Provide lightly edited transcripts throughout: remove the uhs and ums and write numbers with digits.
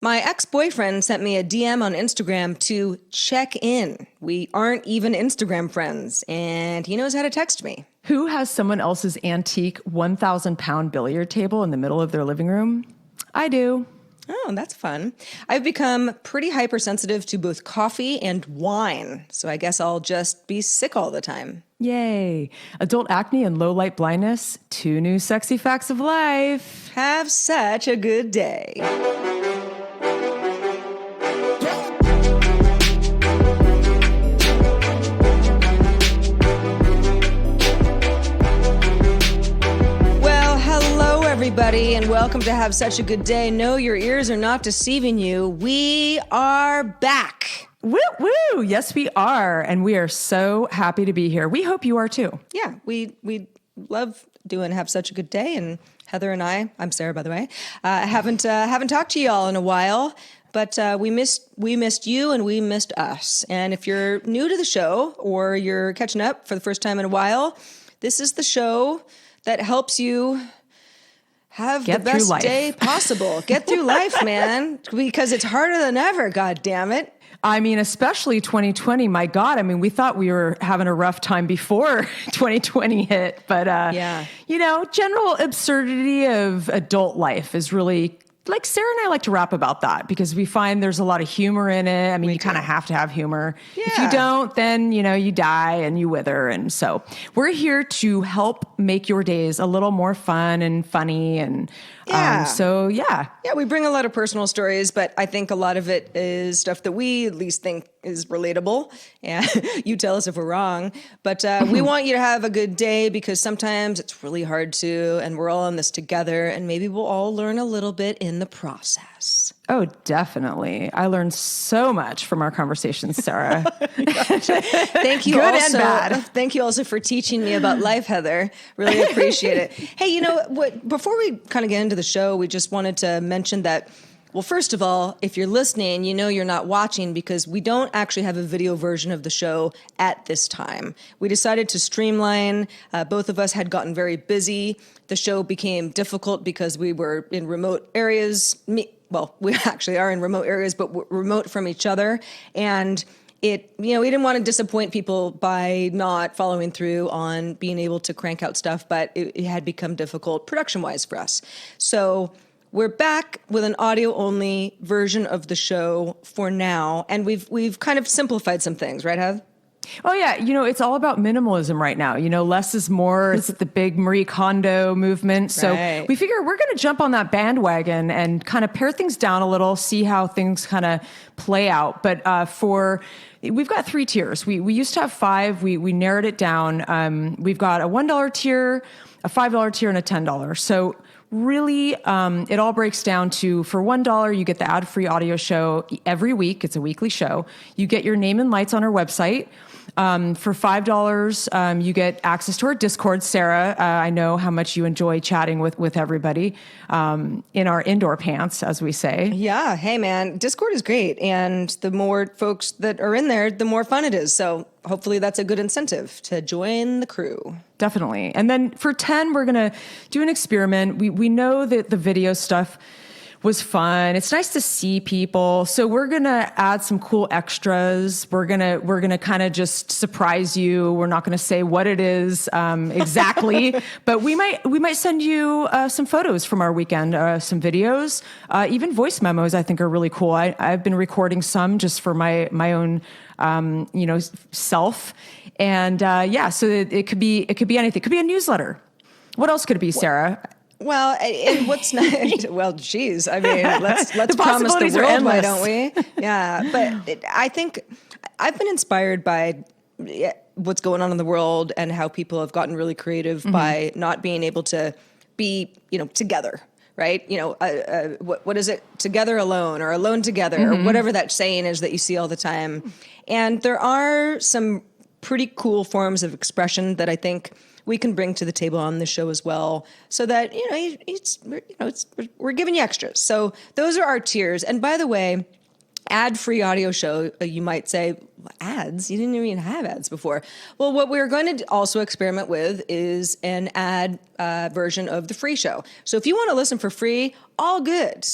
My ex-boyfriend sent me a DM on Instagram to check in. We aren't even Instagram friends, and he knows how to text me. Who has someone else's antique 1,000-pound billiard table in the middle of their living room? I do. Oh, that's fun. I've become pretty hypersensitive to both coffee and wine, so I guess I'll just be sick all the time. Yay. Adult acne and low light blindness, 2 new sexy facts of life. Have such a good day. Everybody, and welcome to Have Such a Good Day. No, your ears are not deceiving you. We are back. Woo woo! Yes, we are, and we are so happy to be here. We hope you are too. Yeah, we love doing Have Such a Good Day, and Heather and I'm Sarah, by the way, haven't talked to y'all in a while. But we missed you and we missed us. And if you're new to the show or you're catching up for the first time in a while, this is the show that helps you have the best day possible. Get through life, man, because it's harder than ever, God damn it. I mean, especially 2020, my God. I mean, we thought we were having a rough time before 2020 hit. But, general absurdity of adult life is really, like Sarah and I like to rap about that because we find there's a lot of humor in it. I mean, you kind of have to have humor. Yeah. If you don't, then, you die and you wither. And so we're here to help make your days a little more fun and funny. And Yeah, we bring a lot of personal stories, but I think a lot of it is stuff that we at least think is relatable. And you tell us if we're wrong. But we want you to have a good day because sometimes it's really hard to, and we're all in this together, and maybe we'll all learn a little bit in the process. Oh, definitely. I learned so much from our conversations, Sarah. Thank you. Good and bad. Thank you also for teaching me about life, Heather. Really appreciate it. Hey, you know what? Before we kind of get into the show, we just wanted to mention that, well, first of all, if you're listening, you're not watching because we don't actually have a video version of the show at this time. We decided to streamline. Both of us had gotten very busy. The show became difficult because we were in remote areas. Well, we actually are in remote areas, but we're remote from each other. And we didn't want to disappoint people by not following through on being able to crank out stuff, but it had become difficult production-wise for us. So we're back with an audio-only version of the show for now, and we've kind of simplified some things, right, Hev? Oh, yeah. It's all about minimalism right now. Less is more. It's the big Marie Kondo movement. So we figure we're going to jump on that bandwagon and kind of pare things down a little, see how things kind of play out. But we've got 3 tiers. We used to have 5. We narrowed it down. We've got a $1 tier, a $5 tier, and a $10. So really, it all breaks down to, for $1, you get the ad-free audio show every week. It's a weekly show. You get your name and lights on our website. For $5, you get access to our Discord, Sarah. I know how much you enjoy chatting with everybody in our indoor pants, as we say. Yeah. Hey, man, Discord is great. And the more folks that are in there, the more fun it is. So hopefully that's a good incentive to join the crew. Definitely. And then for 10, we're going to do an experiment. We know that the video stuff was fun. It's nice to see people. So we're going to add some cool extras. We're going to kind of just surprise you. We're not going to say what it is exactly, but we might send you some photos from our weekend, some videos, even voice memos I think are really cool. I've been recording some just for my own self. And so it could be anything. It could be a newsletter. What else could it be, Sarah? Well, and what's nice? Well, geez, I mean, let's promise the world, why don't we? Yeah, but I think I've been inspired by what's going on in the world and how people have gotten really creative by not being able to be, together, right? What is it? Together alone or alone together or whatever that saying is that you see all the time. And there are some pretty cool forms of expression that I think we can bring to the table on the show as well, so that we're giving you extras. So those are our tiers. And by the way, ad-free audio show, you might say, ads? You didn't even have ads before. Well, what we're going to also experiment with is an ad version of the free show. So if you want to listen for free, all good.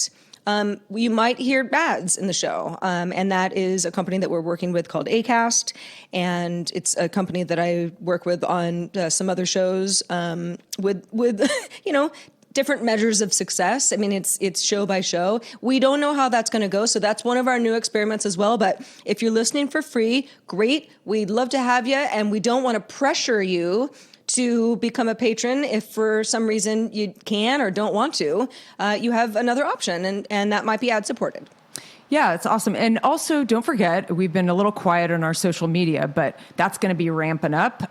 you might hear ads in the show. And that is a company that we're working with called Acast. And it's a company that I work with on some other shows with different measures of success. I mean, it's show by show. We don't know how that's going to go. So that's one of our new experiments as well. But if you're listening for free, great. We'd love to have you. And we don't want to pressure you to become a patron. If for some reason you can or don't want to, you have another option, and that might be ad supported. Yeah, it's awesome. And also, don't forget, we've been a little quiet on our social media, but that's going to be ramping up.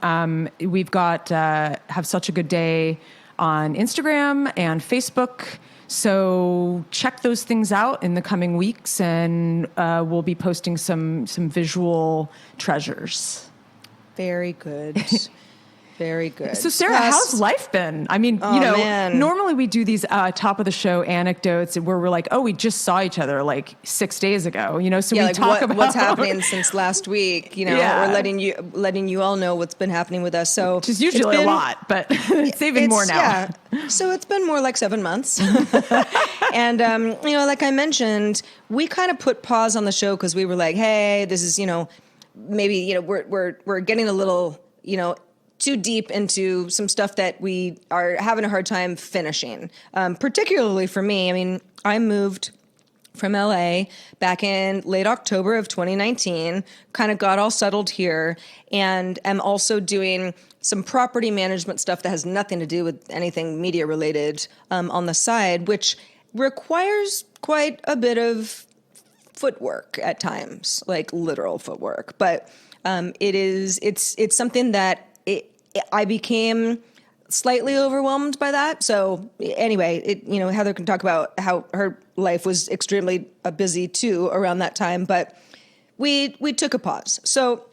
We've got Have Such a Good Day on Instagram and Facebook. So check those things out in the coming weeks, and we'll be posting some visual treasures. Very good. Very good. So Sarah, how's life been? I mean, man. Normally we do these top of the show anecdotes where we're like, oh, we just saw each other like 6 days ago, so we talk about what's happening since last week, or letting you all know what's been happening with us. So which is usually a lot, but it's even more now. Yeah. So it's been more like 7 months. And, like I mentioned, we kind of put pause on the show because we were like, hey, this is, maybe, we're getting a little, too deep into some stuff that we are having a hard time finishing. Particularly for me, I mean, I moved from LA back in late October of 2019, kind of got all settled here, and am also doing some property management stuff that has nothing to do with anything media related on the side, which requires quite a bit of footwork at times, like literal footwork. But it's something that I became slightly overwhelmed by that. So anyway, Heather can talk about how her life was extremely busy too around that time, but we took a pause. So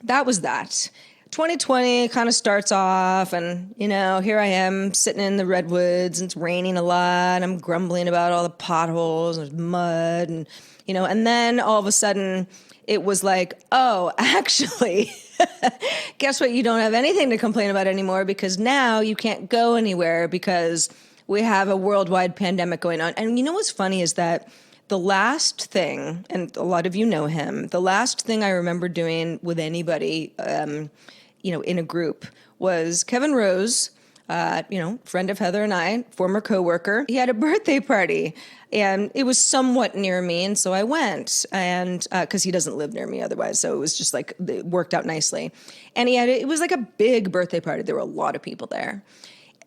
that was that. 2020 kind of starts off, and here I am sitting in the redwoods, and it's raining a lot, and I'm grumbling about all the potholes and mud, and and then all of a sudden it was like, oh, actually, guess what? You don't have anything to complain about anymore, because now you can't go anywhere because we have a worldwide pandemic going on. And what's funny is that the last thing, and a lot of you know him, the last thing I remember doing with anybody, in a group was Kevin Rose, friend of Heather and I, former coworker. He had a birthday party, and it was somewhat near me, and so I went, and because he doesn't live near me otherwise, so it was just like it worked out nicely. And it was like a big birthday party. There were a lot of people there.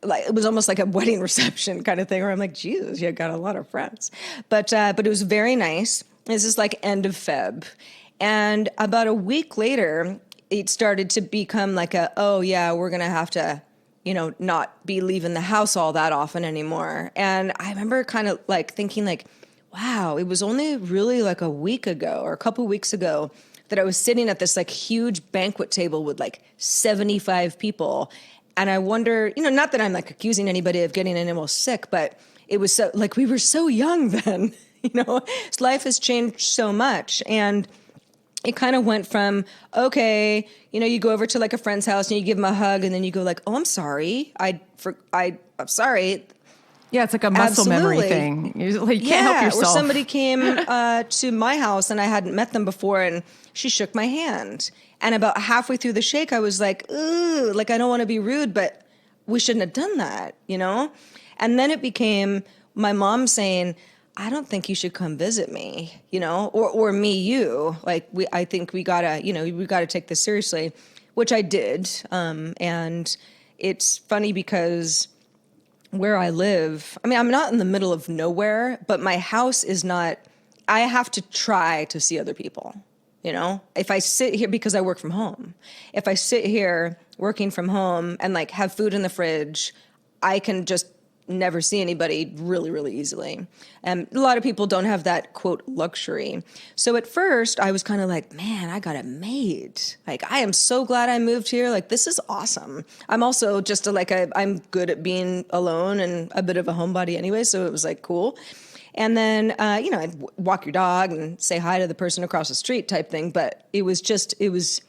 Like it was almost like a wedding reception kind of thing, where I'm like, Jesus, you got a lot of friends. But it was very nice. This is like end of Feb, and about a week later, it started to become like oh yeah, we're gonna have to not be leaving the house all that often anymore. And I remember kind of like thinking like, wow, it was only really like a week ago or a couple weeks ago that I was sitting at this like huge banquet table with like 75 people. And I wonder, not that I'm like accusing anybody of getting anyone sick, but it was so like, we were so young then, life has changed so much. And it kind of went from, okay, you go over to like a friend's house and you give them a hug, and then you go like, oh, I'm sorry. I'm sorry. Yeah, it's like a muscle memory thing. You can't help yourself. Or somebody came to my house and I hadn't met them before, and she shook my hand. And about halfway through the shake, I was like, ooh, like I don't want to be rude, but we shouldn't have done that, And then it became my mom saying, I don't think you should come visit me, or me, you. Like I think we gotta take this seriously, which I did. And it's funny because where I live, I mean, I'm not in the middle of nowhere, but my house is not. I have to try to see other people. If I sit here, because I work from home, if I sit here working from home and like have food in the fridge, I can just never see anybody really, really easily. And a lot of people don't have that, quote, luxury. So at first I was kind of like, man, I got it made. Like, I am so glad I moved here. Like, this is awesome. I'm also just I'm good at being alone and a bit of a homebody anyway. So it was like, cool. And then, I'd walk your dog and say hi to the person across the street type thing. But it was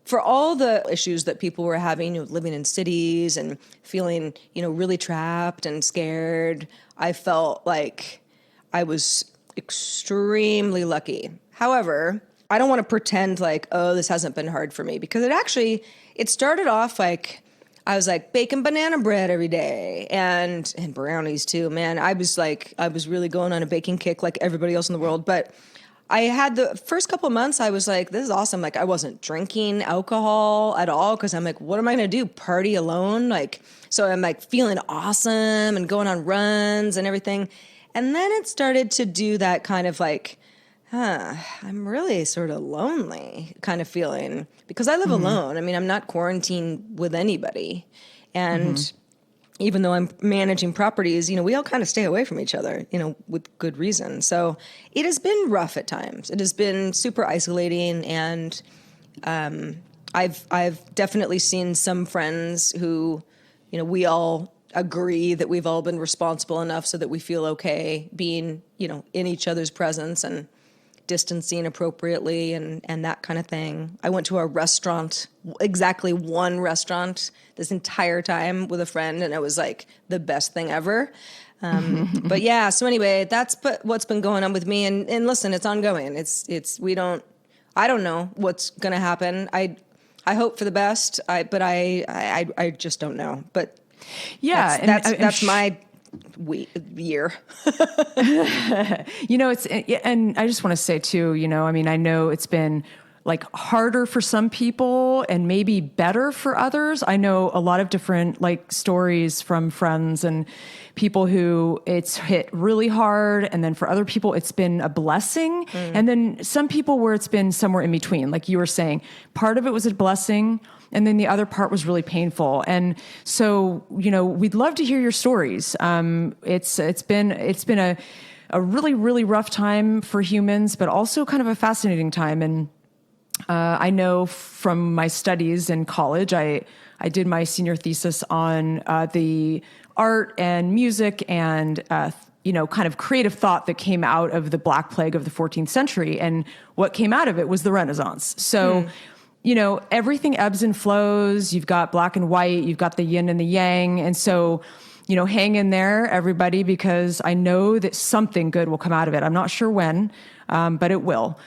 for all the issues that people were having, living in cities and feeling, really trapped and scared, I felt like I was extremely lucky. However, I don't want to pretend like, oh, this hasn't been hard for me, because it started off like I was like baking banana bread every day and brownies too, man. I was really going on a baking kick like everybody else in the world. But I had the first couple of months, I was like, this is awesome. Like I wasn't drinking alcohol at all, because I'm like, what am I going to do? Party alone? Like, so I'm like feeling awesome and going on runs and everything. And then it started to do that kind of like, I'm really sort of lonely kind of feeling, because I live alone. I mean, I'm not quarantined with anybody. And even though I'm managing properties, we all kind of stay away from each other, with good reason. So it has been rough at times. It has been super isolating. And I've definitely seen some friends who, we all agree that we've all been responsible enough so that we feel okay being, in each other's presence and distancing appropriately and that kind of thing. I went to a restaurant, exactly one restaurant this entire time with a friend, and it was like the best thing ever. But yeah, so anyway, that's what's been going on with me. And listen, it's ongoing. I don't know what's going to happen. I hope for the best, but I just don't know. But yeah, that's my year. And I just want to say too, I know it's been like harder for some people and maybe better for others. I know a lot of different like stories from friends and people who it's hit really hard. And then for other people, it's been a blessing. And then some people where it's been somewhere in between, like you were saying, part of it was a blessing, and then the other part was really painful. And so, we'd love to hear your stories. It's been a really, really rough time for humans, but also kind of a fascinating time. And I know from my studies in college, I did my senior thesis on the art and music and kind of creative thought that came out of the Black Plague of the 14th century. And what came out of it was the Renaissance. So everything ebbs and flows. You've got black and white, you've got the yin and the yang. And so, hang in there, everybody, because I know that something good will come out of it. I'm not sure when, but it will.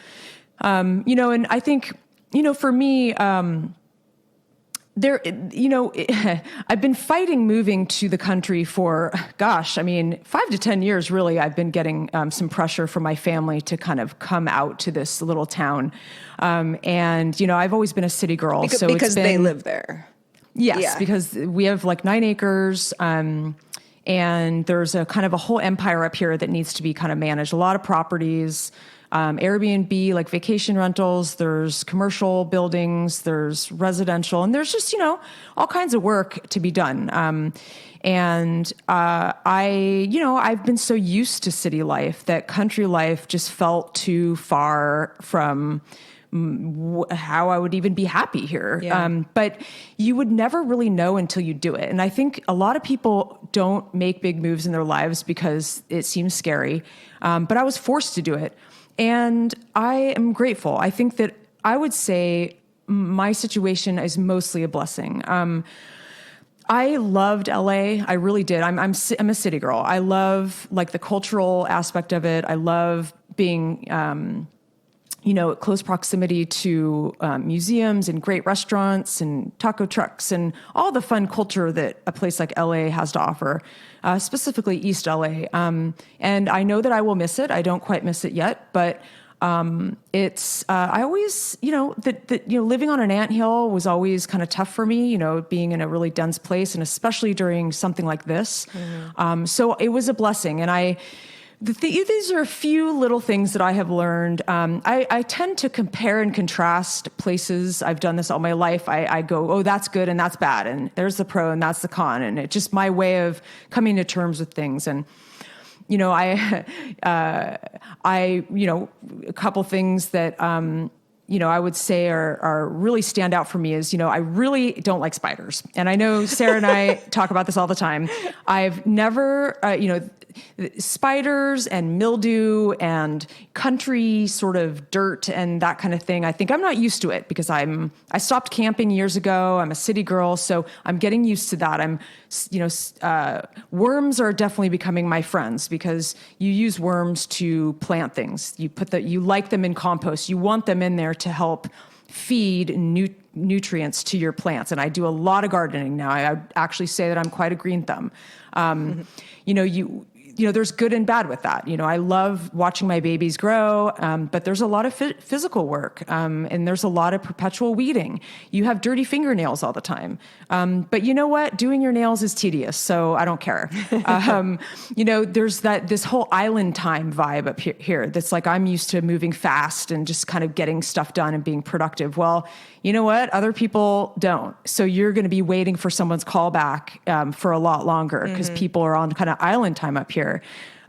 And I think, for me, I've been fighting moving to the country for, 5 to 10 years, really. I've been getting some pressure from my family to kind of come out to this little town. And, I've always been a city girl. Because they live there. Yes, because we have like 9 acres. And there's a kind of a whole empire up here that needs to be kind of managed. A lot of properties, Airbnb, like vacation rentals, there's commercial buildings, there's residential, and there's just, all kinds of work to be done. I've been so used to city life that country life just felt too far from how I would even be happy here. Yeah. But you would never really know until you do it. And I think a lot of people don't make big moves in their lives because it seems scary. But I was forced to do it. And I am grateful. I think that I would say my situation is mostly a blessing. I loved LA. I really did. I'm a city girl. I love like the cultural aspect of it. I love being, at close proximity to museums and great restaurants and taco trucks and all the fun culture that a place like LA has to offer, specifically East LA. And I know that I will miss it. I don't quite miss it yet, but it's I always, living on an anthill was always kind of tough for me, being in a really dense place, and especially during something like this. Mm-hmm. So it was a blessing, and these are a few little things that I have learned. I tend to compare and contrast places. I've done this all my life. I go, oh, that's good and that's bad, and there's the pro and that's the con, and it's just my way of coming to terms with things. And a couple things that I would say are really stand out for me is, I really don't like spiders. And I know Sarah and I talk about this all the time. I've never, spiders and mildew and country sort of dirt and that kind of thing. I think I'm not used to it because I stopped camping years ago. I'm a city girl, so I'm getting used to that. Worms are definitely becoming my friends because you use worms to plant things. You like them in compost. You want them in there to help feed nutrients to your plants. And I do a lot of gardening now. I would actually say that I'm quite a green thumb. There's good and bad with that. I love watching my babies grow, but there's a lot of physical work, and there's a lot of perpetual weeding. You have dirty fingernails all the time. But you know what? Doing your nails is tedious, so I don't care. There's this whole island time vibe up here that's like I'm used to moving fast and just kind of getting stuff done and being productive. Well, you know what? Other people don't. So you're going to be waiting for someone's call back for a lot longer because people are on kind of island time up here.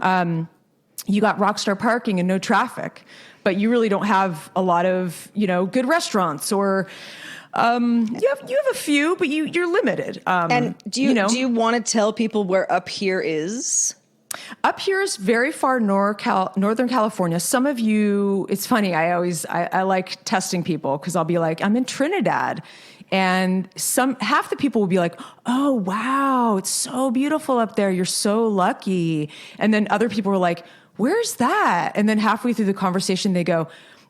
You got rockstar parking and no traffic, but you really don't have a lot of, good restaurants or you have a few, but you're limited. And do you want to tell people where up here is? Up here is very far Northern California. Some of you, it's funny. I like testing people because I'll be like, I'm in Trinidad. And half the people will be like, oh, wow, it's so beautiful up there. You're so lucky. And then other people were like, where's that? And then halfway through the conversation, they go,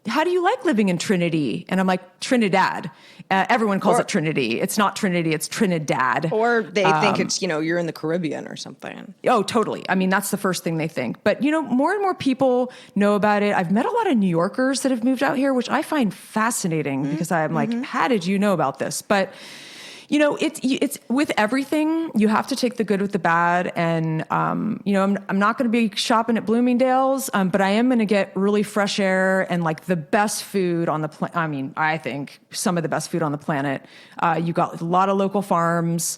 how do you like living in Trinity? And I'm like, Trinidad. Everyone calls it Trinity. It's not Trinity, it's Trinidad. Or they think it's, you're in the Caribbean or something. Oh, totally. I mean, that's the first thing they think. But, more and more people know about it. I've met a lot of New Yorkers that have moved out here, which I find fascinating because I'm like, how did you know about this? But it's with everything, you have to take the good with the bad. And, I'm not going to be shopping at Bloomingdale's, but I am going to get really fresh air and like the best food on the planet. I mean, I think some of the best food on the planet. You got a lot of local farms.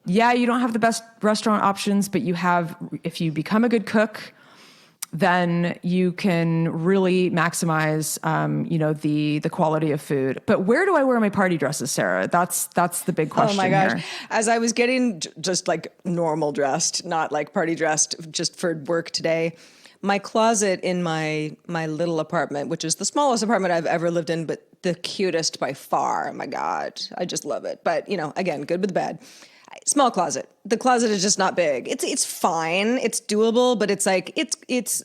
Yeah, you don't have the best restaurant options, but if you become a good cook, then you can really maximize, the quality of food. But where do I wear my party dresses, Sarah? That's the big question. Oh my gosh. Here. As I was getting just like normal dressed, not like party dressed, just for work today, my closet in my little apartment, which is the smallest apartment I've ever lived in, but the cutest by far. Oh my God. I just love it. But, again, good with the bad. Small closet. The closet is just not big. It's fine. It's doable, but it's like,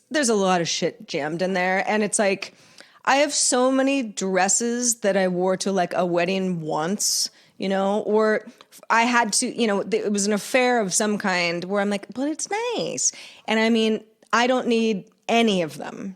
there's a lot of shit jammed in there. And it's like, I have so many dresses that I wore to like a wedding once, or I had to, it was an affair of some kind where I'm like, but it's nice. And I mean, I don't need any of them.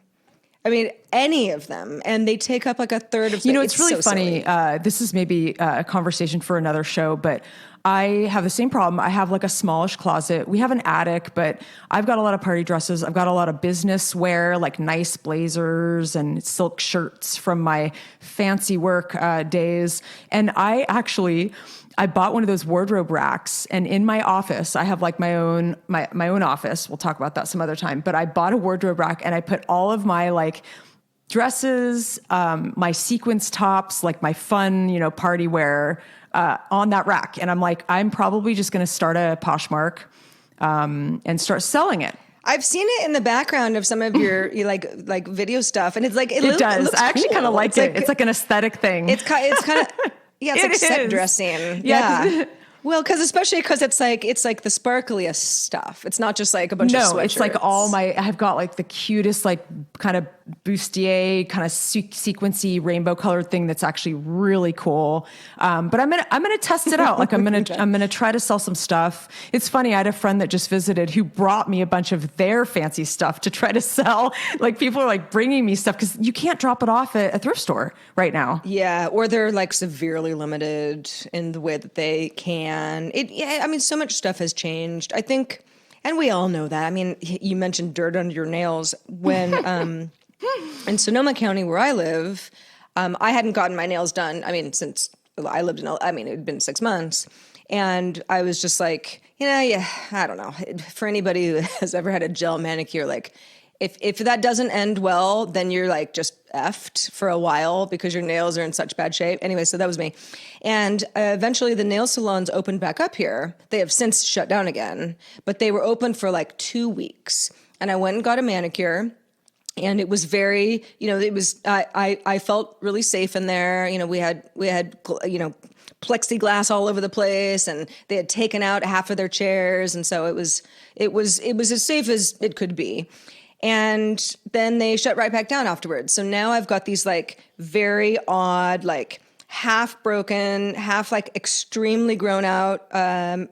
And they take up like a third of the it's really so funny. This is maybe a conversation for another show, but I have the same problem. I have like a smallish closet. We have an attic, but I've got a lot of party dresses. I've got a lot of business wear, like nice blazers and silk shirts from my fancy work days. And I bought one of those wardrobe racks, and in my office, I have like my own office. We'll talk about that some other time. But I bought a wardrobe rack, and I put all of my like dresses, my sequence tops, like my fun, party wear, on that rack. And I'm like, I'm probably just going to start a Poshmark, and start selling it. I've seen it in the background of some of your like video stuff, and it's like it does. Looks I actually cool. kind of like it. It's like an aesthetic thing. It's kind of. Yeah, it's like set dressing. Yeah. Well, especially because it's like the sparkliest stuff. It's not just like a bunch of sweatshirts. No, it's like I've got like the cutest, like kind of bustier, kind of sequency, rainbow colored thing that's actually really cool. But I'm gonna test it out. Like I'm gonna try to sell some stuff. It's funny. I had a friend that just visited who brought me a bunch of their fancy stuff to try to sell. Like people are like bringing me stuff because you can't drop it off at a thrift store right now. Yeah, or they're like severely limited in the way that they can. So much stuff has changed, I think, and we all know that. I mean, you mentioned dirt under your nails. When in Sonoma County, where I live, I hadn't gotten my nails done. I mean, since I lived it had been 6 months, and I was just like, I don't know. For anybody who has ever had a gel manicure, like, if that doesn't end well, then you're like just effed for a while because your nails are in such bad shape. Anyway, so that was me. And eventually the nail salons opened back up here. They have since shut down again, but they were open for like 2 weeks. And I went and got a manicure. And it was very, it was, I felt really safe in there. We had, plexiglass all over the place, and they had taken out half of their chairs. And so it was as safe as it could be. And then they shut right back down afterwards. So now I've got these like very odd, like half broken, half like extremely grown out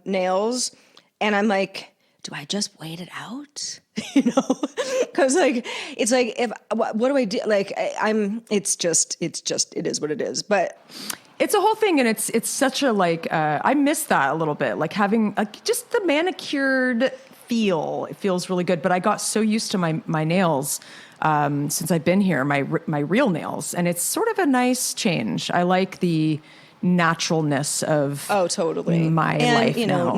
nails. And I'm like, do I just wait it out? Because like, it's like, what do I do? Like it is what it is. But it's a whole thing. And it's such a like, I miss that a little bit, like having just the manicured feel. It feels really good. But I got so used to my nails since I've been here, my real nails. And it's sort of a nice change. I like the naturalness of totally my life now.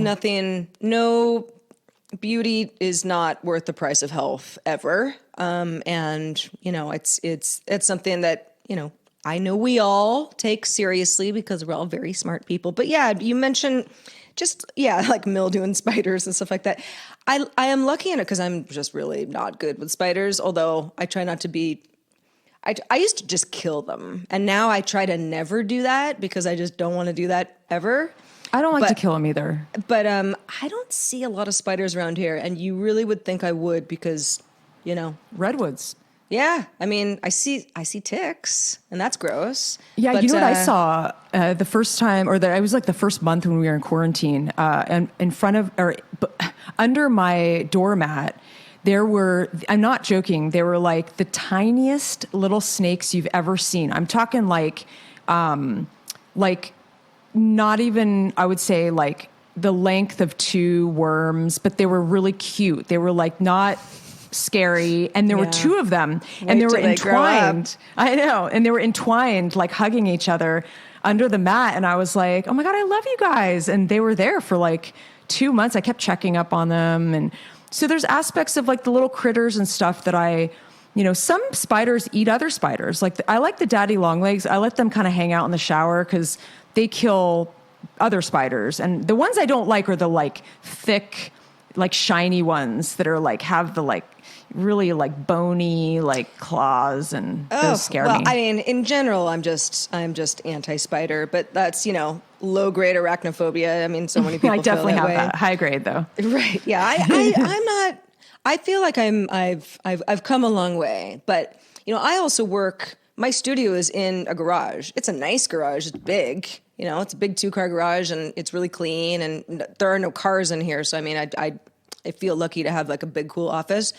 No beauty is not worth the price of health ever. And it's something that, I know we all take seriously because we're all very smart people. But yeah, you mentioned like mildew and spiders and stuff like that. I am lucky in it because I'm just really not good with spiders, although I try not to be. I used to just kill them, and now I try to never do that because I just don't want to do that ever. I don't like to kill them either. But I don't see a lot of spiders around here, and you really would think I would because, redwoods. Yeah, I mean, I see ticks, and that's gross. Yeah, but, you know what I saw the first time, it was like the first month when we were in quarantine, and in front of or under my doormat, there were, I'm not joking, there were like the tiniest little snakes you've ever seen. I'm talking like not even, I would say like the length of 2 worms, but they were really cute. They were like not scary, and there were 2 of them, and they were entwined. I know, and they were entwined, like hugging each other under the mat. And I was like, "Oh my god, I love you guys!" And they were there for like 2 months. I kept checking up on them, and so there's aspects of like the little critters and stuff that some spiders eat other spiders. Like I like the daddy longlegs. I let them kind of hang out in the shower because they kill other spiders, and the ones I don't like are the like thick, like shiny ones that are like have the like really like bony like claws, and those scare me. I mean, in general, I'm just anti-spider, but that's low grade arachnophobia. I mean, so many people. I definitely feel that have way. that high grade though. Right? Yeah, I'm not. I feel like I've come a long way, but I also work. My studio is in a garage. It's a nice garage. It's big. It's a big 2-car garage, and it's really clean, and there are no cars in here. So I mean, I feel lucky to have like a big, cool office.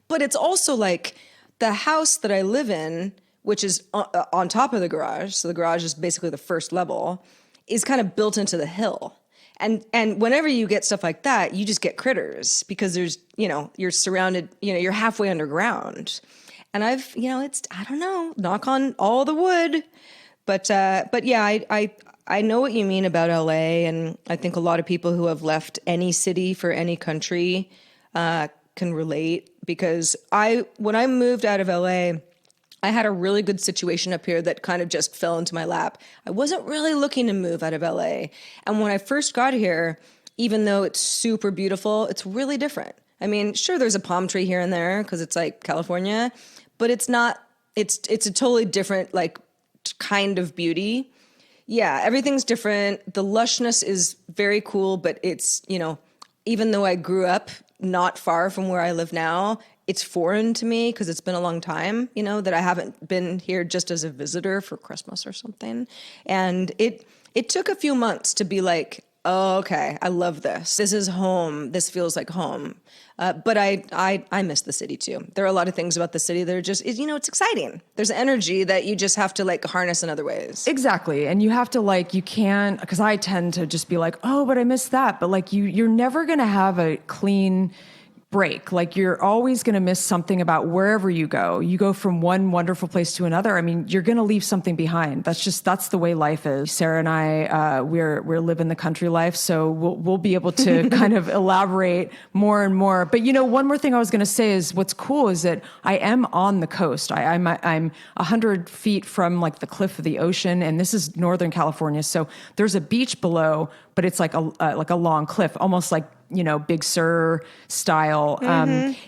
But it's also like the house that I live in, which is on top of the garage. So the garage is basically the first level, is kind of built into the hill. And whenever you get stuff like that, you just get critters because there's, you're surrounded, you're halfway underground. And I don't know, knock on all the wood. But yeah, I know what you mean about LA. And I think a lot of people who have left any city for any country can relate, because when I moved out of LA, I had a really good situation up here that kind of just fell into my lap. I wasn't really looking to move out of LA. And when I first got here, even though it's super beautiful, it's really different. I mean, sure, there's a palm tree here and there because it's like California, but it's not, it's a totally different like kind of beauty. Yeah, everything's different. The lushness is very cool, but it's, even though I grew up not far from where I live now, it's foreign to me because it's been a long time, that I haven't been here just as a visitor for Christmas or something. And it took a few months to be like, oh, okay, I love this. This is home. This feels like home. But I miss the city too. There are a lot of things about the city that are just, it's exciting. There's energy that you just have to like harness in other ways. Exactly. And you have to like, you can't, because I tend to just be like, oh, but I miss that. But like you're never going to have a clean break. Like you're always going to miss something about wherever you go. You go from one wonderful place to another. I mean, you're going to leave something behind. That's the way life is. Sarah and I, we're living the country life. So we'll be able to kind of elaborate more and more. But one more thing I was going to say is what's cool is that I am on the coast. I'm 100 feet from like the cliff of the ocean, and this is Northern California. So there's a beach below, but it's like a long cliff, almost like, Big Sur style. You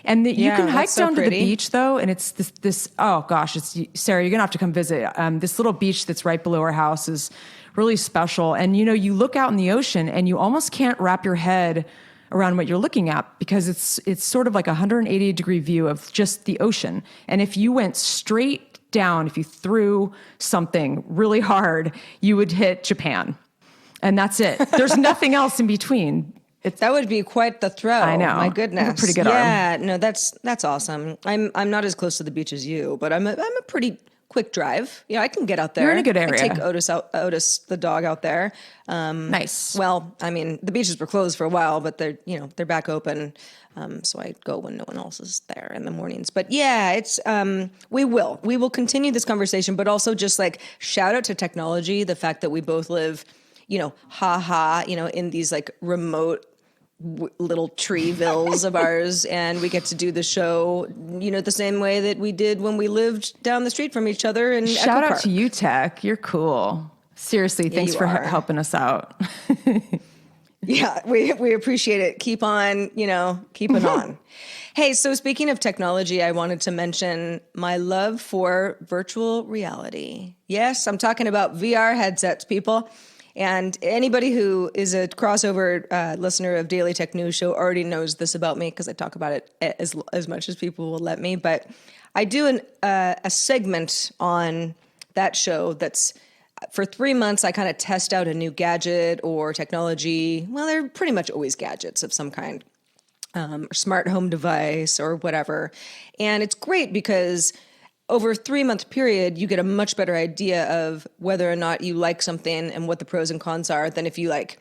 can hike down to the beach though. And it's this, oh gosh, Sarah, you're gonna have to come visit. This little beach that's right below our house is really special. And, you look out in the ocean and you almost can't wrap your head around what you're looking at because it's sort of like a 180-degree view of just the ocean. And if you went straight down, if you threw something really hard, you would hit Japan. And that's it. There's nothing else in between. That would be quite the throw. I know. My goodness. Pretty good arm. Yeah, no, that's awesome. I'm not as close to the beach as you, but I'm a pretty quick drive. I can get out there. You're in a good area. I take Otis the dog out there. Nice. Well, I mean, the beaches were closed for a while, but they're back open. So I go when no one else is there in the mornings. But yeah, it's we will continue this conversation, but also just like shout out to technology, the fact that we both live, in these like remote little treevilles of ours, and we get to do the show, the same way that we did when we lived down the street from each other. And shout out to you, Tech. You're cool. Seriously, thanks for helping us out. Yeah, we appreciate it. Keep on, keeping on. Hey, so speaking of technology, I wanted to mention my love for virtual reality. Yes, I'm talking about VR headsets, people. And anybody who is a crossover listener of Daily Tech News Show already knows this about me because I talk about it as much as people will let me. But I do a segment on that show that's for 3 months. I kind of test out a new gadget or technology. Well, they're pretty much always gadgets of some kind, or smart home device or whatever. And it's great because over a 3-month period, you get a much better idea of whether or not you like something and what the pros and cons are than if you like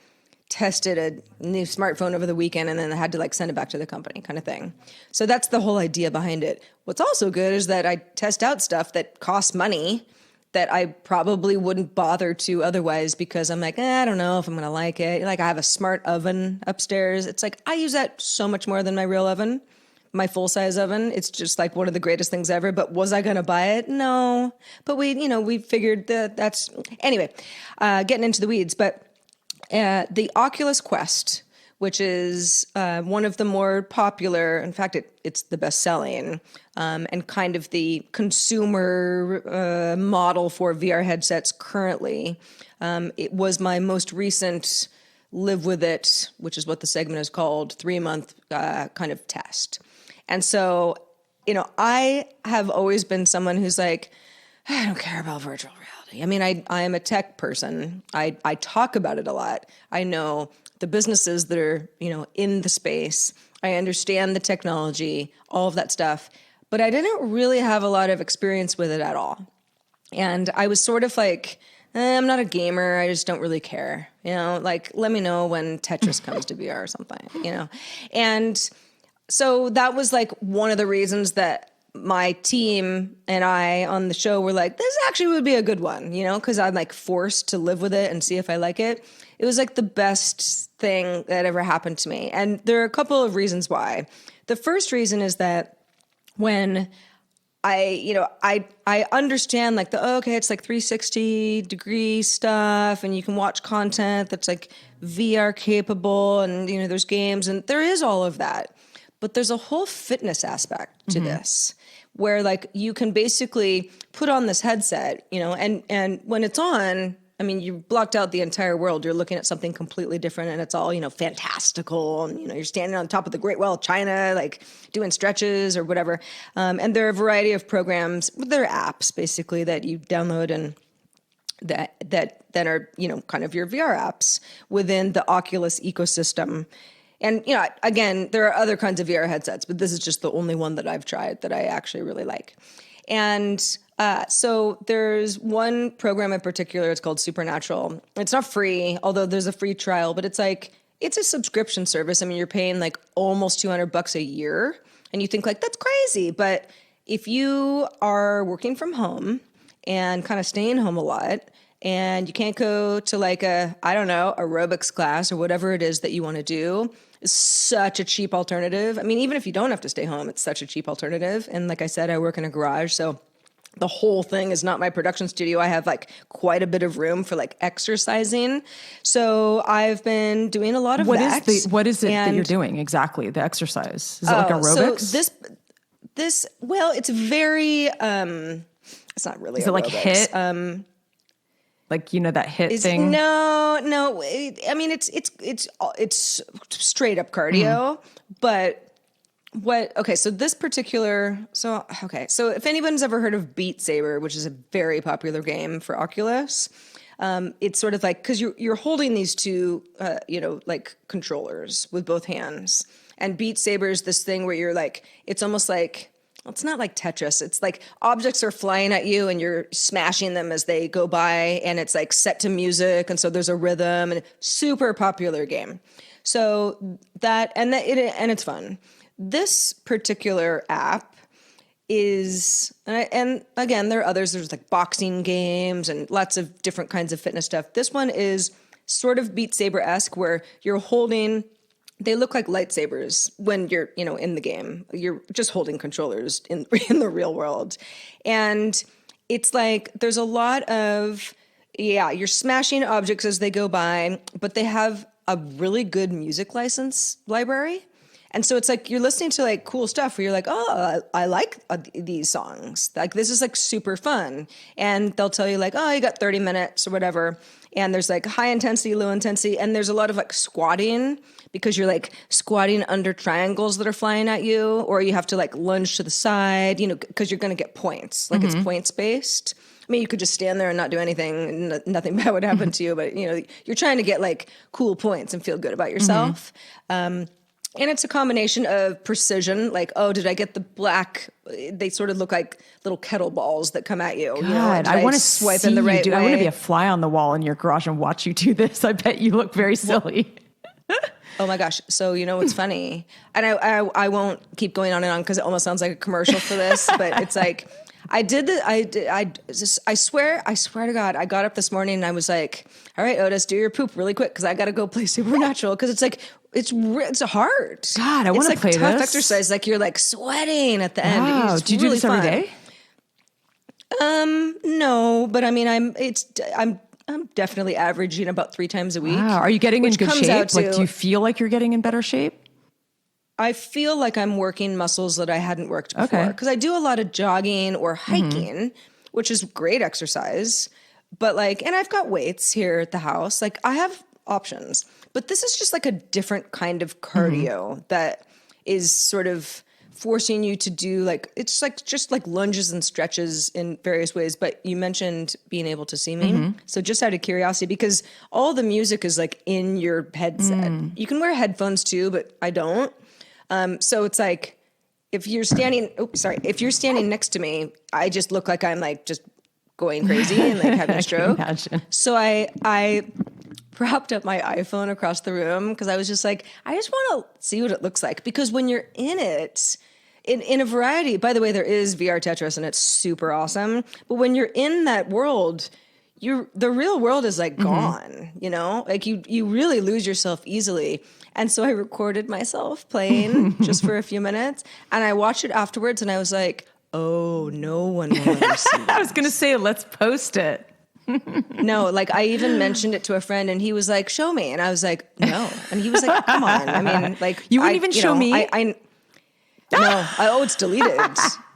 tested a new smartphone over the weekend and then had to like send it back to the company kind of thing. So that's the whole idea behind it. What's also good is that I test out stuff that costs money that I probably wouldn't bother to otherwise because I'm like, I don't know if I'm going to like it. Like I have a smart oven upstairs. It's like I use that so much more than my real oven. My full-size oven, it's just like one of the greatest things ever. But was I going to buy it? No. But we figured that's... Anyway, getting into the weeds. But the Oculus Quest, which is one of the more popular, in fact, it's the best-selling, and kind of the consumer model for VR headsets currently. It was my most recent live with it, which is what the segment is called, 3-month kind of test. And so, I have always been someone who's like, I don't care about virtual reality. I mean, I am a tech person. I talk about it a lot. I know the businesses that are, in the space. I understand the technology, all of that stuff. But I didn't really have a lot of experience with it at all. And I was sort of like, I'm not a gamer. I just don't really care. Like, let me know when Tetris comes to VR or something, And so that was like one of the reasons that my team and I on the show were like, this actually would be a good one, because I'm like forced to live with it and see if I like it. It was like the best thing that ever happened to me. And there are a couple of reasons why. The first reason is that when I understand like it's like 360 degree stuff and you can watch content that's like VR capable and, there's games and there is all of that. But there's a whole fitness aspect to this where like you can basically put on this headset, and when it's on, I mean, you blocked out the entire world. You're looking at something completely different and it's all, fantastical. And, you're standing on top of the Great Wall of China, like doing stretches or whatever. And there are a variety of programs, there are apps basically that you download and that are, kind of your VR apps within the Oculus ecosystem. And, again, there are other kinds of VR headsets, but this is just the only one that I've tried that I actually really like. And so there's one program in particular, it's called Supernatural. It's not free, although there's a free trial, but it's like it's a subscription service. I mean, you're paying like almost $200 a year, and you think like, that's crazy. But if you are working from home and kind of staying home a lot, and you can't go to like aerobics class or whatever it is that you want to do, it's such a cheap alternative. I mean, even if you don't have to stay home, it's such a cheap alternative. And like I said, I work in a garage, so the whole thing is not my production studio. I have like quite a bit of room for like exercising. So I've been doing a lot of that. What is it that you're doing exactly? The exercise? Is it like aerobics? So well, it's very, it's not really Is it aerobics. Like HIIT? Like, that HIIT thing? No. I mean, it's straight up cardio, but so this particular, so if anyone's ever heard of Beat Saber, which is a very popular game for Oculus, it's sort of like, cause you're holding these two, like controllers with both hands, and Beat Saber is this thing where you're like, it's almost like, well, it's not like Tetris. It's like objects are flying at you and you're smashing them as they go by, and it's like set to music. And so there's a rhythm, and super popular game. So and it's fun. This particular app is, and again, there are others. There's like boxing games and lots of different kinds of fitness stuff. This one is sort of Beat Saber-esque, where you're holding, they look like lightsabers when you're, in the game. You're just holding controllers in the real world. And it's like, there's a lot of, you're smashing objects as they go by, but they have a really good music license library. And so it's like you're listening to like cool stuff where you're like, oh, I like these songs. Like, this is like super fun. And they'll tell you like, oh, you got 30 minutes or whatever. And there's like high intensity, low intensity. And there's a lot of like squatting, because you're like squatting under triangles that are flying at you, or you have to like lunge to the side, because you're going to get points. Like, it's points based. I mean, you could just stand there and not do anything, and nothing bad would happen to you. But, you're trying to get like cool points and feel good about yourself. And it's a combination of precision, like, oh, did I get the black? They sort of look like little kettle balls that come at you. God, I want to swipe in the right way. I want to be a fly on the wall in your garage and watch you do this. I bet you look very silly. Oh my gosh. So, what's funny? And I won't keep going on and on because it almost sounds like a commercial for this, but it's like, I swear to God, I got up this morning and I was like, all right, Otis, do your poop really quick, because I got to go play Supernatural, because it's like, it's hard. God, I want to play this. It's like tough exercise. Like, you're like sweating at the end. Wow. Do you do this every day? No, but I mean, I'm definitely averaging about 3 times a week. Wow. Are you getting in good shape? Like, do you feel like you're getting in better shape? I feel like I'm working muscles that I hadn't worked before, because I do a lot of jogging or hiking, which is great exercise. But like, and I've got weights here at the house. Like, I have options, but this is just like a different kind of cardio that is sort of forcing you to do like, it's like just like lunges and stretches in various ways. But you mentioned being able to see me. So just out of curiosity, because all the music is like in your headset. You can wear headphones too, but I don't. So it's like, if you're standing next to me, I just look like I'm like just going crazy and like having a stroke. So I propped up my iPhone across the room, because I was just like, I just want to see what it looks like. Because when you're in it, in a variety, by the way, there is VR Tetris and it's super awesome. But when you're in that world, the real world is like gone, like you really lose yourself easily. And so I recorded myself playing just for a few minutes, and I watched it afterwards, and I was like, oh, no one will ever see this. I was going to say, let's post it. No, like I even mentioned it to a friend, and he was like, show me. And I was like, no. And he was like, come on. I mean, like, you wouldn't even show me? No. It's deleted.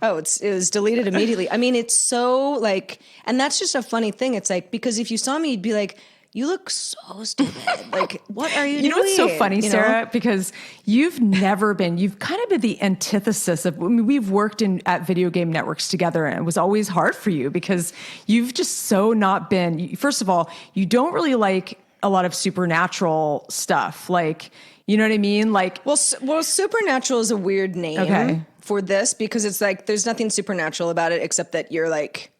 It was deleted immediately. I mean, it's so like, and that's just a funny thing. It's like, because if you saw me, you'd be like, you look so stupid. Like, what are you doing? You know what's so funny, Sarah? Because you've kind of been the antithesis of, we've worked at video game networks together, and it was always hard for you because you've just so not been, first of all, you don't really like a lot of supernatural stuff. Like, you know what I mean? Like, well, supernatural is a weird name for this, because it's like, there's nothing supernatural about it except that you're like,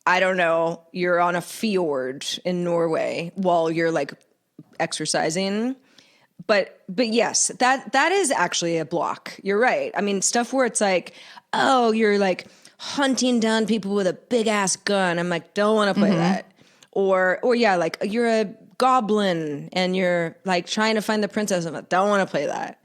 I don't know, you're on a fjord in Norway while you're like exercising. But yes, that is actually a block. You're right. I mean, stuff where it's like, oh, you're like hunting down people with a big ass gun. I'm like, don't want to play that. Or yeah, like you're a goblin and you're like trying to find the princess. I'm like, don't want to play that.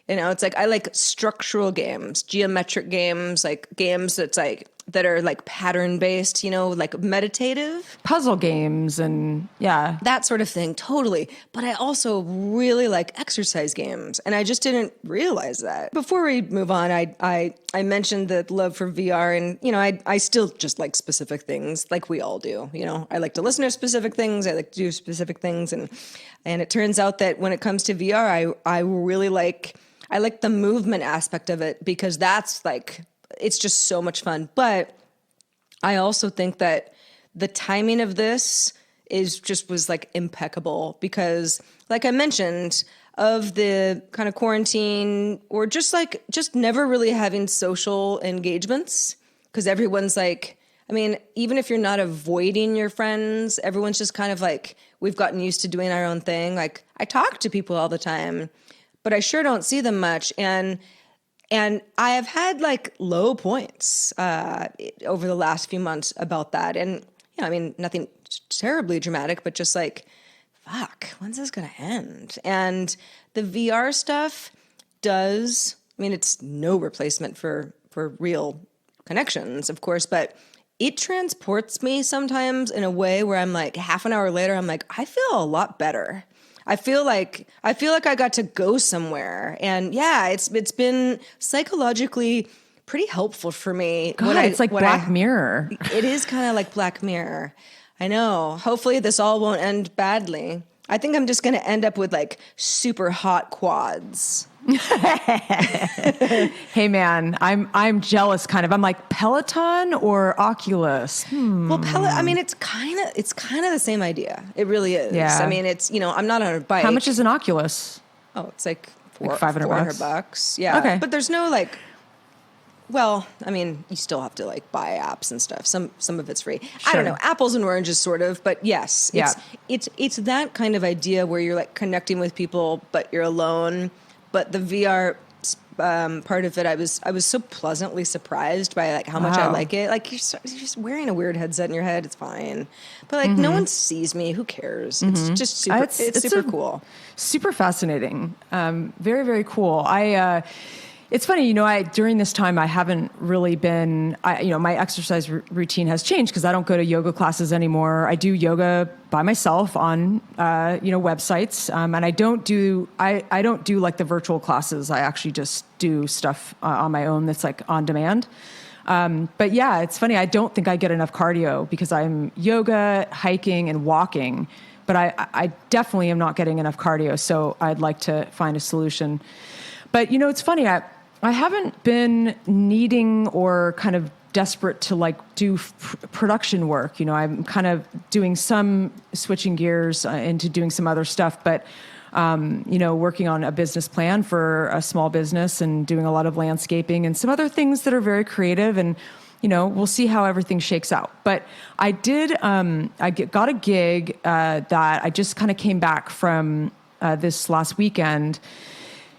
You know, it's like I like structural games, geometric games, like games that are like pattern based, you know, like meditative. Puzzle games and yeah. That sort of thing, totally. But I also really like exercise games, and I just didn't realize that. Before we move on, I mentioned the love for VR, and, you know, I still just like specific things like we all do. You know, I like to listen to specific things, I like to do specific things, and it turns out that when it comes to VR, I really like the movement aspect of it, because that's like, it's just so much fun. But I also think that the timing of this was like impeccable, because like I mentioned, of the kind of quarantine or just never really having social engagements, because everyone's like, I mean, even if you're not avoiding your friends, everyone's just kind of like, we've gotten used to doing our own thing. Like I talk to people all the time, but I sure don't see them much. And I have had like low points over the last few months about that. And, you know, I mean, nothing terribly dramatic, but just like, fuck, when's this going to end? And the VR stuff does, I mean, it's no replacement for real connections, of course, but it transports me sometimes in a way where I'm like, half an hour later, I'm like, I feel a lot better. I feel like I got to go somewhere, and yeah, it's been psychologically pretty helpful for me. God, it's like Black Mirror. It is kind of like Black Mirror. I know. Hopefully this all won't end badly. I think I'm just going to end up with like super hot quads. Hey man, I'm jealous kind of. I'm like, Peloton or Oculus? Well, I mean, it's kind of the same idea. It really is. Yeah. I mean, it's, you know, I'm not on a bike. How much is an Oculus? Oh, it's like $500. Yeah. Okay. But there's no like, well, I mean, you still have to like buy apps and stuff. Some of it's free. Sure. I don't know, apples and oranges sort of, but yes, it's that kind of idea where you're like connecting with people, but you're alone. But the VR part of it, I was so pleasantly surprised by like how much I like it. Like you're just wearing a weird headset in your head, it's fine. But like no one sees me. Who cares? It's just super. It's super cool. Super fascinating. Very, very cool. It's funny, you know, during this time, I haven't really been, my exercise routine has changed because I don't go to yoga classes anymore. I do yoga by myself on, websites. And I don't do like the virtual classes. I actually just do stuff on my own that's like on demand. But yeah, it's funny. I don't think I get enough cardio because I'm yoga, hiking, and walking. But I definitely am not getting enough cardio. So I'd like to find a solution. But, you know, it's funny. I haven't been needing or kind of desperate to like do production work. You know, I'm kind of doing some switching gears into doing some other stuff, but, working on a business plan for a small business and doing a lot of landscaping and some other things that are very creative. And, you know, we'll see how everything shakes out. But I did, got a gig that I just kind of came back from this last weekend.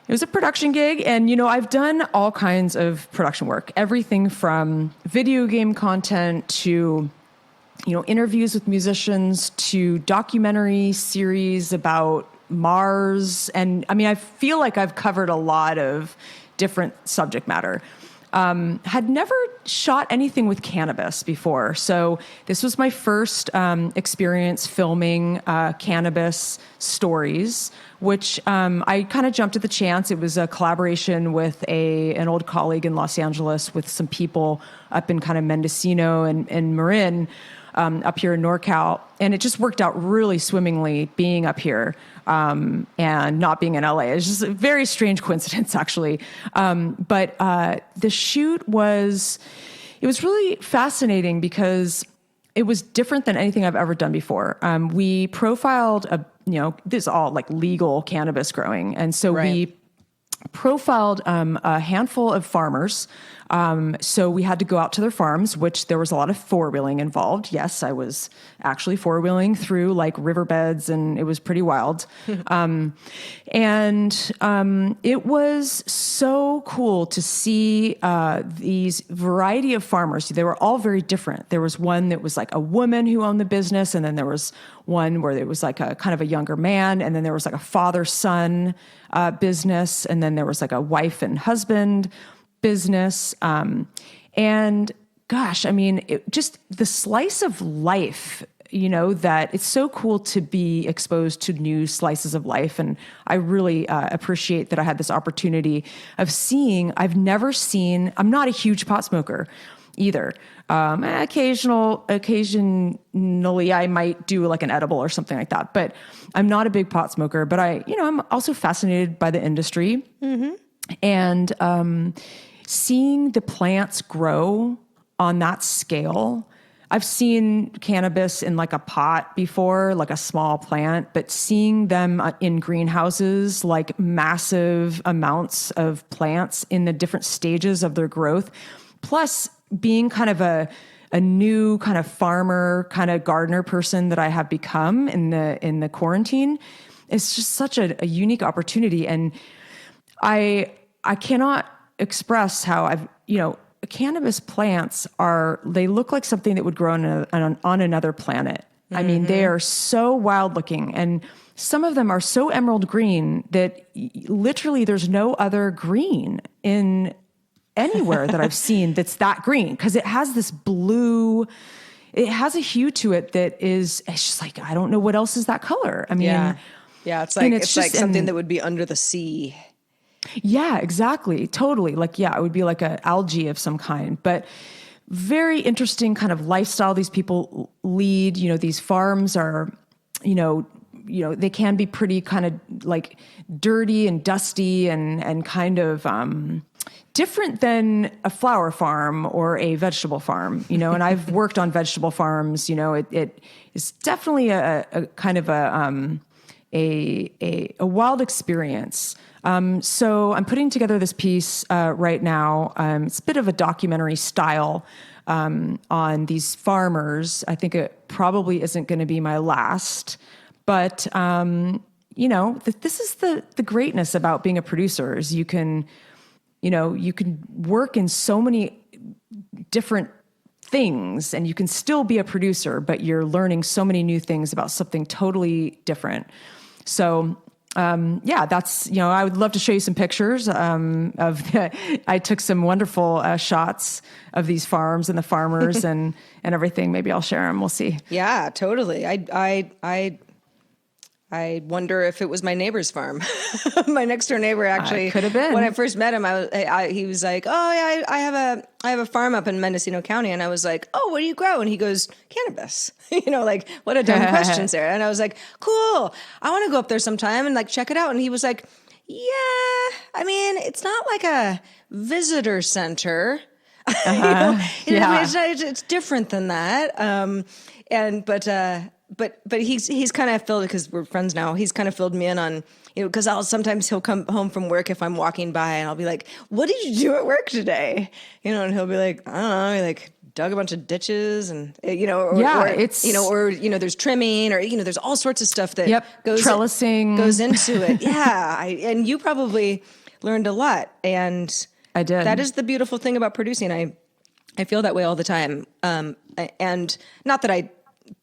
It was a production gig, and, you know, I've done all kinds of production work, everything from video game content to, you know, interviews with musicians to documentary series about Mars. And I mean, I feel like I've covered a lot of different subject matter. Had never shot anything with cannabis before. So this was my first experience filming cannabis stories, which I kind of jumped at the chance. It was a collaboration with an old colleague in Los Angeles with some people up in kind of Mendocino and Marin up here in NorCal. And it just worked out really swimmingly being up here and not being in LA. It's just a very strange coincidence, actually. But the shoot was really fascinating because it was different than anything I've ever done before. We profiled this is all like legal cannabis growing. And so we profiled a handful of farmers So we had to go out to their farms, which there was a lot of four-wheeling involved. Yes, I was actually four-wheeling through like riverbeds, and it was pretty wild. It was so cool to see these variety of farmers. They were all very different. There was one that was like a woman who owned the business, and then there was one where it was like a kind of a younger man, and then there was like a father-son business, and then there was like a wife and husband business. And gosh, I mean, just the slice of life, that it's so cool to be exposed to new slices of life. And I really appreciate that I had this opportunity of seeing, I'm not a huge pot smoker either. Occasionally I might do like an edible or something like that, but I'm not a big pot smoker, but I'm also fascinated by the industry. And, seeing the plants grow on that scale. I've seen cannabis in like a pot before, like a small plant, but seeing them in greenhouses, like massive amounts of plants in the different stages of their growth, plus being kind of a new kind of farmer, kind of gardener person that I have become in the quarantine, it's just such a unique opportunity. And I cannot express how cannabis plants they look like something that would grow on another planet. I mean, they are so wild looking, and some of them are so emerald green that literally there's no other green in anywhere that I've seen that's that green, because it has this blue, it has a hue to it that it's just like, I don't know what else is that color. I mean, yeah, it's like something that would be under the sea. Yeah, exactly. Totally. Like, yeah, it would be like an algae of some kind, but very interesting kind of lifestyle these people lead. These farms are, they can be pretty kind of like dirty and dusty and kind of, different than a flower farm or a vegetable farm, and I've worked on vegetable farms. It is definitely a kind of a wild experience. So I'm putting together this piece right now. It's a bit of a documentary style on these farmers. I think it probably isn't going to be my last, but this is the greatness about being a producer is you can work in so many different things and you can still be a producer, but you're learning so many new things about something totally different. So that's, I would love to show you some pictures I took some wonderful shots of these farms and the farmers and everything. Maybe I'll share them. We'll see. Yeah, totally. I wonder if it was my neighbor's farm. My next door neighbor actually could have been. When I first met him, he was like, "Oh yeah, I have a farm up in Mendocino County," and I was like, "Oh, what do you grow?" And he goes, "Cannabis." Like what a dumb question, Sarah. And I was like, "Cool, I want to go up there sometime and like check it out." And he was like, "Yeah, I mean, it's not like a visitor center." It's different than that. But he's kind of filled, because we're friends now, he's kind of filled me in on, because sometimes he'll come home from work if I'm walking by and I'll be like, "What did you do at work today?" And he'll be like, "I don't know, he like dug a bunch of ditches and, there's trimming or, there's all sorts of stuff that trellising goes into it." Yeah. And you probably learned a lot, and I did. That is the beautiful thing about producing. I feel that way all the time. And not that I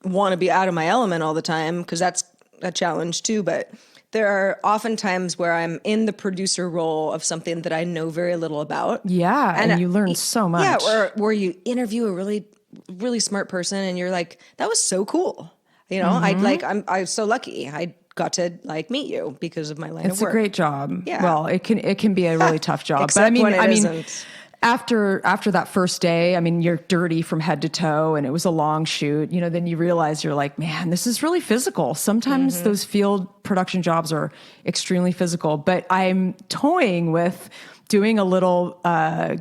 want to be out of my element all the time, because that's a challenge too, but there are often times where I'm in the producer role of something that I know very little about. Yeah, and you learn so much. Yeah, or where you interview a really, really smart person and you're like, "That was so cool." I'm so lucky I got to like meet you because of my line of work. It's a great job. Yeah. Well, it can be a really tough job. Except but when it isn't. After that first day, I mean, you're dirty from head to toe and it was a long shoot, then you realize you're like, man, this is really physical. Sometimes those field production jobs are extremely physical, but I'm toying with doing a little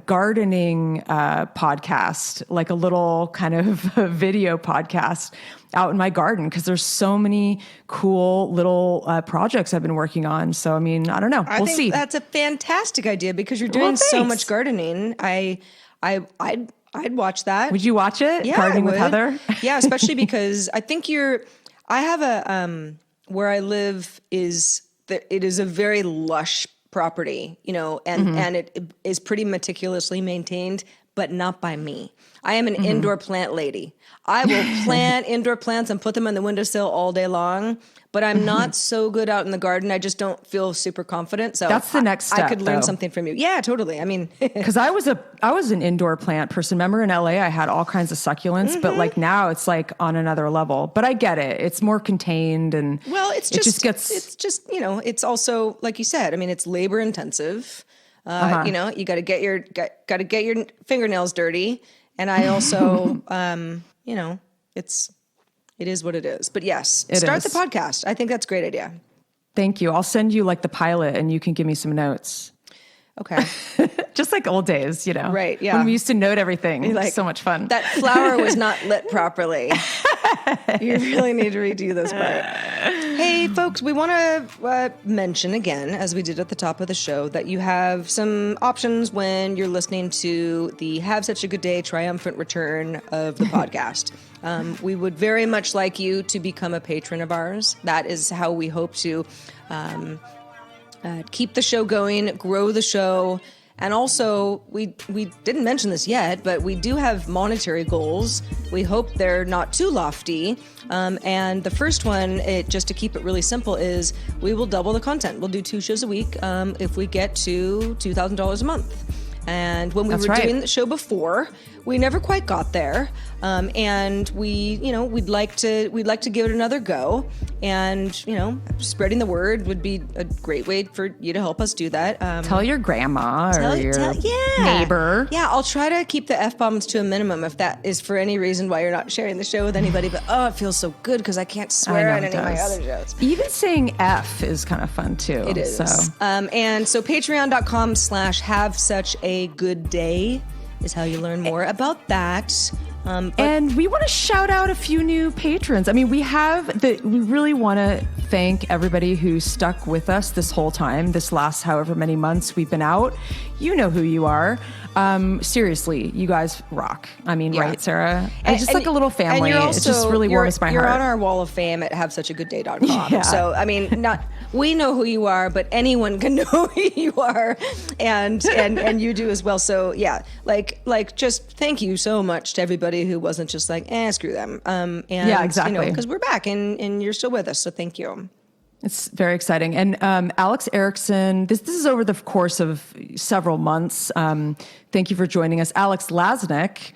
gardening podcast, like a little kind of video podcast out in my garden, because there's so many cool little projects I've been working on. So, I mean, I don't know. We'll see. That's a fantastic idea, because you're doing so much gardening. I'd watch that. Would you watch it? Yeah, Gardening with Heather? Yeah, especially because I think I have where I live it is a very lush property, and it is pretty meticulously maintained, but not by me. I am an indoor plant lady. I will plant indoor plants and put them on the windowsill all day long, but I'm not so good out in the garden. I just don't feel super confident. So that's the next step. I could learn something from you. Yeah, totally. I mean, because I was an indoor plant person. Remember in LA, I had all kinds of succulents, but like now it's like on another level. But I get it. It's more contained, and it's also, like you said, I mean, it's labor intensive. You got to get your fingernails dirty. And I also, it is what it is. But yes, start the podcast. I think that's a great idea. Thank you. I'll send you like the pilot and you can give me some notes. Okay. Just like old days, Right, yeah. When we used to note everything. Like, so much fun. That flower was not lit properly. You really need to redo this part. Hey, folks, we want to mention again, as we did at the top of the show, that you have some options when you're listening to the Have Such a Good Day triumphant return of the podcast. We would very much like you to become a patron of ours. That is how we hope to keep the show going, grow the show. And also, we didn't mention this yet, but we do have monetary goals. We hope they're not too lofty. And the first one, just to keep it really simple, is we will double the content. We'll do 2 shows a week if we get to $2,000 a month. And when we were doing the show before, we never quite got there. And we'd like to give it another go. And, spreading the word would be a great way for you to help us do that. Tell your grandma or your neighbor. Yeah, I'll try to keep the F-bombs to a minimum if that is for any reason why you're not sharing the show with anybody. But, it feels so good because I can't swear on any of my other shows. Even saying F is kind of fun, too. It is. And so patreon.com/have such a good day is how you learn more about that. And we want to shout out a few new patrons. I mean, we really want to thank everybody who stuck with us this whole time, this last however many months we've been out. You know who you are. Seriously, you guys rock. I mean, right, Sarah? And just like a little family. It just really warms my heart. You're on our wall of fame at havesuchagoodday.com. Yeah. So, I mean, we know who you are, but anyone can know who you are, and you do as well. So, yeah, like just thank you so much to everybody who wasn't just like, screw them. Yeah, exactly. Because we're back and you're still with us. So thank you. It's very exciting. And Alex Erickson, this is over the course of several months. Thank you for joining us. Alex Lasnik,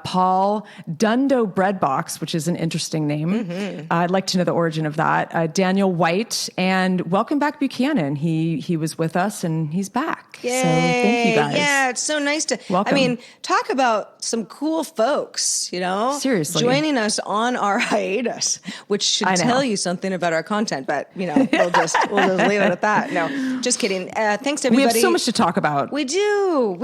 Paul Dundo Breadbox, which is an interesting name. Mm-hmm. I'd like to know the origin of that. Daniel White, and welcome back Buchanan. He was with us and he's back. Yay. So thank you guys. Yeah, it's so nice to, welcome. I mean, talk about some cool folks, Seriously. Joining us on our hiatus, which should tell you something about our content, but we'll just leave it at that. No, just kidding. Thanks to everybody. We have so much to talk about. We do.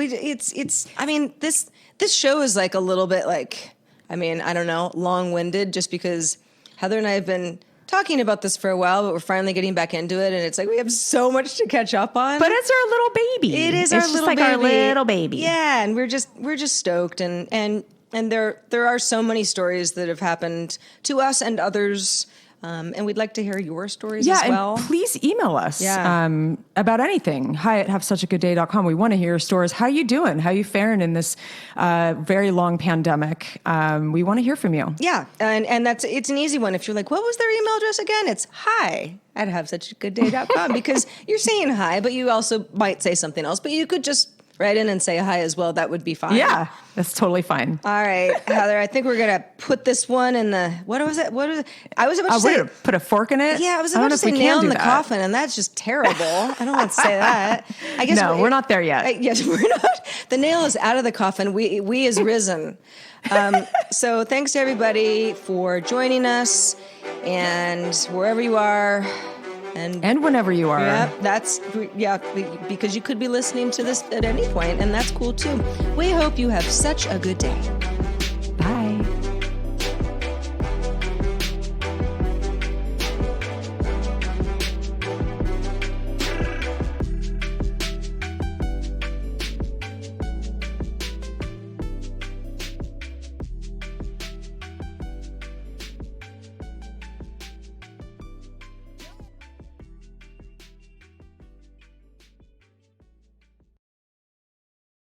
I mean, this show is like a little bit like, I mean, I don't know, long-winded, just because Heather and I have been talking about this for a while, but we're finally getting back into it, and it's like we have so much to catch up on. But it's our little baby. It is our little baby. Yeah, and we're just stoked, and there are so many stories that have happened to us and others. And we'd like to hear your stories as well. And please email us about anything. hi@havesuchagoodday.com. We want to hear your stories. How you doing? How you faring in this very long pandemic? We want to hear from you. Yeah, and it's an easy one. If you're like, what was their email address again? It's hi@havesuchagoodday.com because you're saying hi, but you also might say something else. But you could just write in and say hi as well. That would be fine. Yeah, that's totally fine. All right, Heather, I think we're going to put this one in the, what was it? I was about to say. Put a fork in it? Yeah, I was about to say nail in the coffin, and that's just terrible. I don't want to say that. I guess we're not there yet. Yes, we're not. The nail is out of the coffin. We is risen. So thanks to everybody for joining us, and wherever you are, And whenever you are. Because you could be listening to this at any point, and that's cool too. We hope you have such a good day.